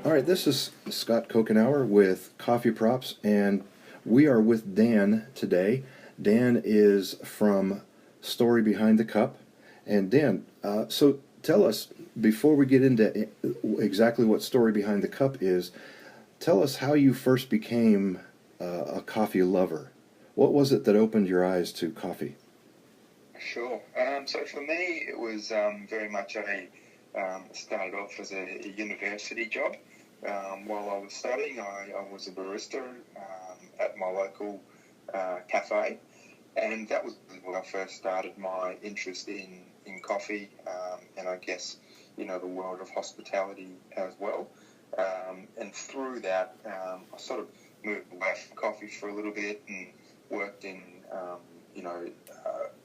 All right, this is Scott Kokenauer with Coffeeprops, and we are with Dan today. Dan is from Story Behind the Cup. And Dan, so tell us, before we get into exactly what Story Behind the Cup is, tell us how you first became a coffee lover. What was it that opened your eyes to coffee? Sure. So for me, it was very much started off as a university job. While I was studying, I was a barista at my local cafe, and that was when I first started my interest in coffee, and I guess, the world of hospitality as well. And through that, I sort of moved away from coffee for a little bit and worked in, you know,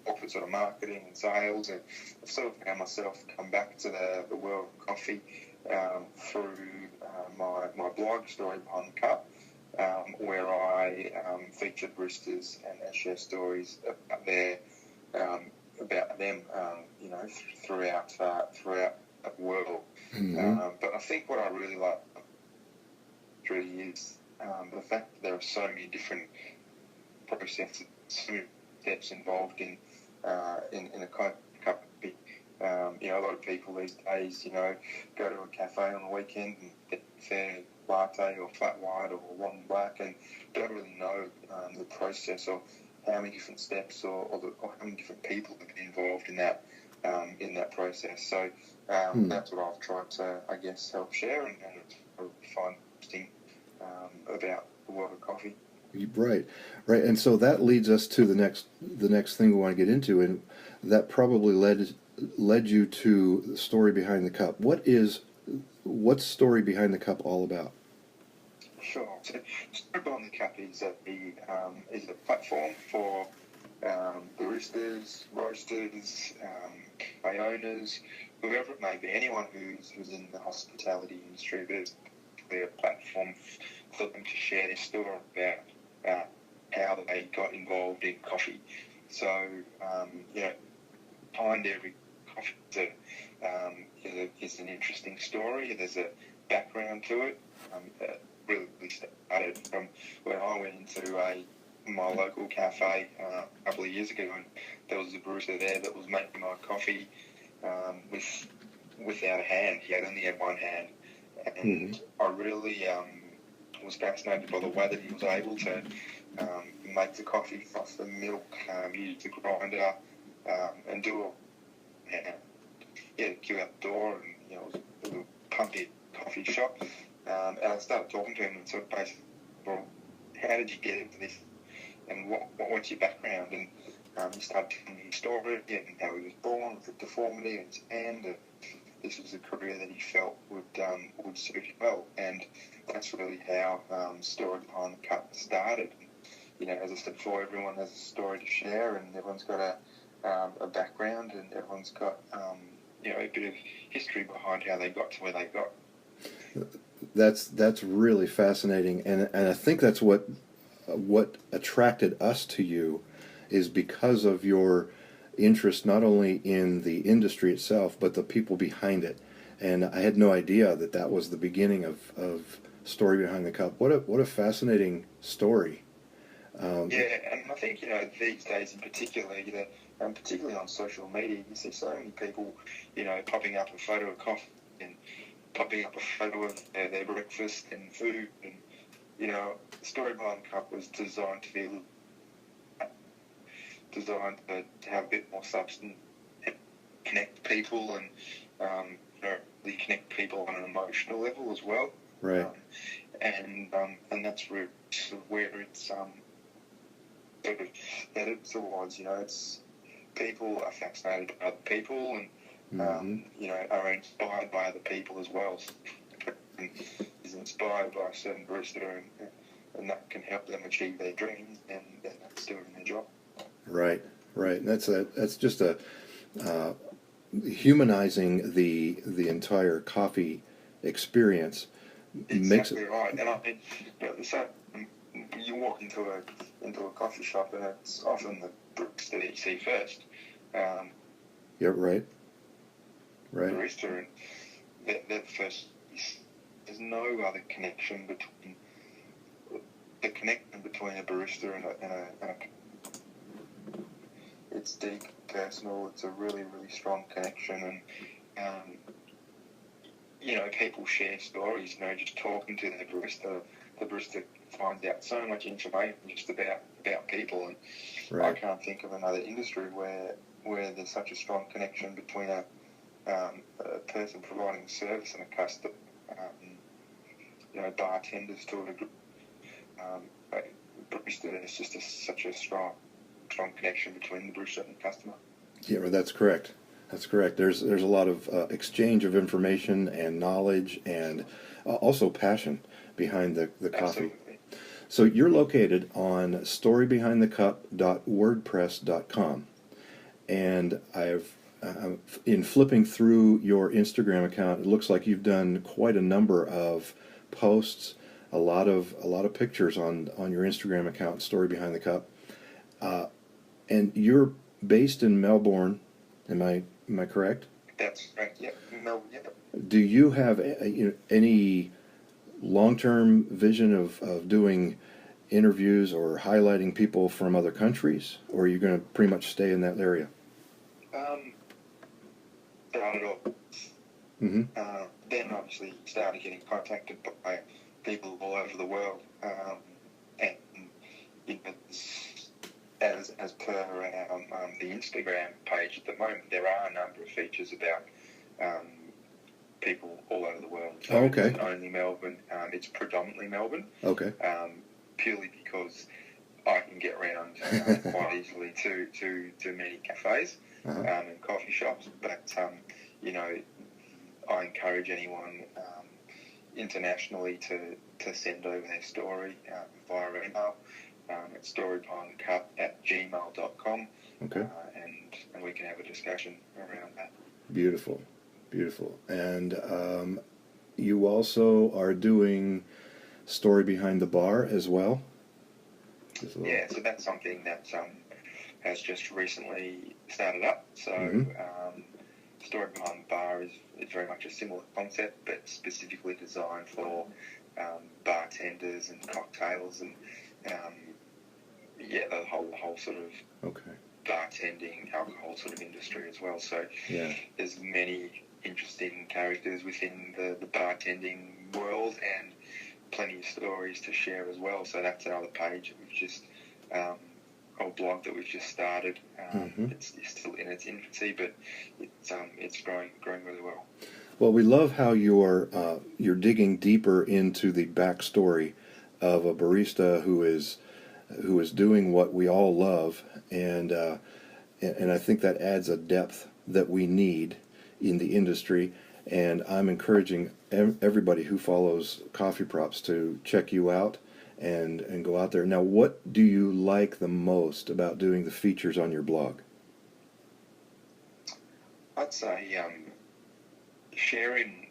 corporate sort of marketing and sales, and I've sort of found myself come back to the world of coffee through my blog, Story Behind the Cup, where I featured baristas and share stories about them, throughout the world. Mm-hmm. But I think what I really like really is the fact that there are so many different processes, so many steps involved in a cup of coffee. A lot of people these days, go to a cafe on the weekend and get their latte or flat white or long black, and don't really know the process or how many different steps or how many different people have been involved in that process. So that's what I've tried to, I guess, help share and find interesting about the world of coffee. Right, right, and so that leads us to the next thing we want to get into, and that probably led you to the Story Behind the Cup. What's Story Behind the Cup all about? Sure. So Story Behind the Cup is a platform for baristas, roasters, cafe owners, whoever it may be, anyone who's in the hospitality industry. There's a platform for them to share their story about how they got involved in coffee. So, behind every coffee is an interesting story. There's a background to it. It really started from when I went into my local cafe a couple of years ago, and there was a barista there that was making my coffee without a hand. He only had one hand, and Mm-hmm. I really was fascinated by the way that he was able to make the coffee, froth the milk, use the grinder, and do it. And queue out the door, and it was a little pumpy coffee shop. And I started talking to him and sort of basically, well, how did you get into this, and what's your background? And he started telling me his story and how he was born with a deformity in his hand, and this was a career that he felt would suit him well. And that's really how Story Behind the Cup started. As I said before, everyone has a story to share, and everyone's got a background, and everyone's got a bit of history behind how they got to where they got. That's really fascinating, and I think that's what attracted us to you, is because of your interest not only in the industry itself but the people behind it. And I had no idea that was the beginning of Story Behind the Cup. What a fascinating story. Yeah, and I think these days in particular, particularly on social media, you see so many people, popping up a photo of coffee and popping up a photo of their breakfast and food, and Story Behind the Cup was designed to have a bit more substance, and connect people, and really connect people on an emotional level as well. Right. And that's really sort of where it's sort of headed towards. It's people are fascinated by other people, and are inspired by other people as well. And is inspired by a certain barista, and that can help them achieve their dreams, and that's doing their job. Right, right. And that's just humanizing the entire coffee experience. Makes it. Exactly right. And I mean, so you walk into a coffee shop, and it's often the barista that you see first. Yeah, right, right. Barista, and they're the first there's no other connection between a barista and a it's deep, personal. It's a really, really strong connection, and people share stories. Just talking to the barista finds out so much information just about people, and Right. I can't think of another industry where there's such a strong connection between a person providing a service and a customer. Bartenders to a group. Barista, there's just such a strong connection between the barista and the customer. Yeah, well, that's correct. That's correct. There's a lot of exchange of information and knowledge, and also passion behind the coffee. Absolutely. So you're located on storybehindthecup.wordpress.com, and in flipping through your Instagram account, it looks like you've done quite a number of posts, a lot of pictures on your Instagram account, Story Behind the Cup, and you're based in Melbourne. Am I correct? That's right. Yeah. Melbourne. Yeah. Do you have any long-term vision of doing interviews or highlighting people from other countries, or are you going to pretty much stay in that area? Started off. Mm-hmm. Then obviously started getting contacted by people all over the world, and as per the Instagram page at the moment, there are a number of features about people all over the world. So okay. It's not only Melbourne, it's predominantly Melbourne. Okay. Purely because I can get around quite easily to many cafes and coffee shops. But, I encourage anyone internationally to send over their story via email at storybehindthecup@gmail.com. Okay. And we can have a discussion around that. Beautiful. And you also are doing Story Behind the Bar as well? Yeah, so that's something that has just recently started up. So Story Behind the Bar is very much a similar concept, but specifically designed for bartenders and cocktails and the whole sort of bartending, alcohol sort of industry as well. So there's many interesting characters within the bartending world and plenty of stories to share as well. So that's another page that we've just, or blog that we've just started. It's still in its infancy, but it's growing really well. Well, we love how you're digging deeper into the backstory of a barista who is doing what we all love, and I think that adds a depth that we need in the industry. And I'm encouraging everybody who follows Coffeeprops to check you out and go out there. Now, what do you like the most about doing the features on your blog? I'd say sharing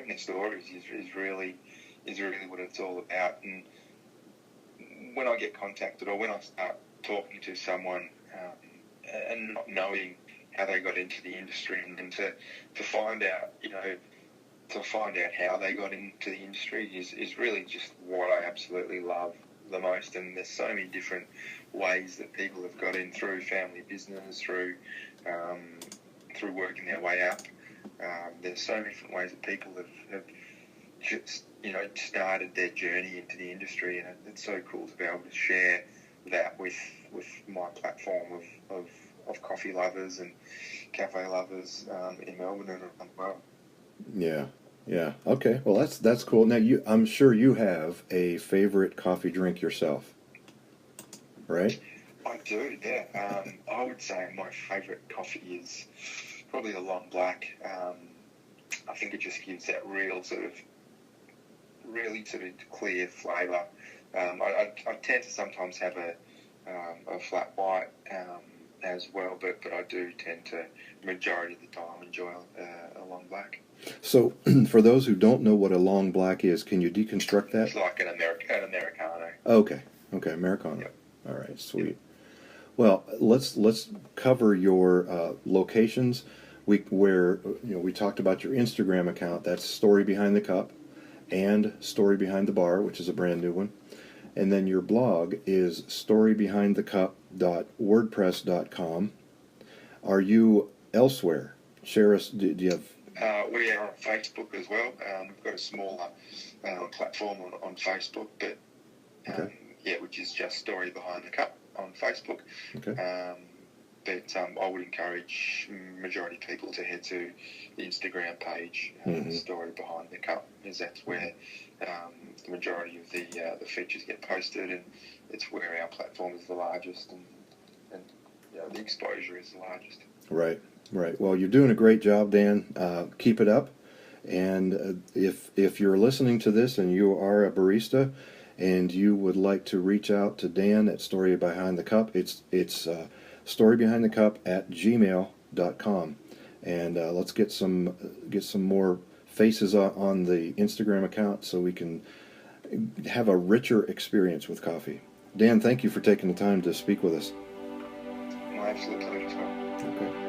the stories is really what it's all about. And when I get contacted or when I start talking to someone and not knowing how they got into the industry, and to find out how they got into the industry is really just what I absolutely love the most. And there's so many different ways that people have got in through family business, through working their way up. There's so many different ways that people have just started their journey into the industry, and it's so cool to be able to share that with my platform of coffee lovers and cafe lovers in Melbourne and around the world. Yeah. Okay. Well, that's cool. Now, I'm sure you have a favorite coffee drink yourself, right? I do. Yeah. I would say my favorite coffee is probably a long black. I think it just gives that really sort of clear flavour. I tend to sometimes have a flat white as well, but I do tend to, majority of the time, enjoy a long black. So, for those who don't know what a long black is, can you deconstruct that? It's like an Americano. Okay, Americano. Yep. All right, sweet. Yep. Well, let's cover your locations. We talked about your Instagram account. That's Story Behind the Cup, and Story Behind the Bar, which is a brand new one. And then your blog is storybehindthecup.wordpress.com. Are you elsewhere? Share us. Do you have? We are on Facebook as well. We've got a smaller platform on Facebook, but Okay. which is just Story Behind the Cup on Facebook. Okay. But I would encourage majority people to head to the Instagram page, Story Behind the Cup, as that's where the majority of the features get posted, and it's where our platform is the largest, and the exposure is the largest. Right. Well, you're doing a great job, Dan. Keep it up. And if you're listening to this and you are a barista and you would like to reach out to Dan at Story Behind the Cup, it's storybehindthecup@gmail.com. And let's get some more faces on the Instagram account so we can have a richer experience with coffee. Dan, thank you for taking the time to speak with us. My absolute pleasure. Okay.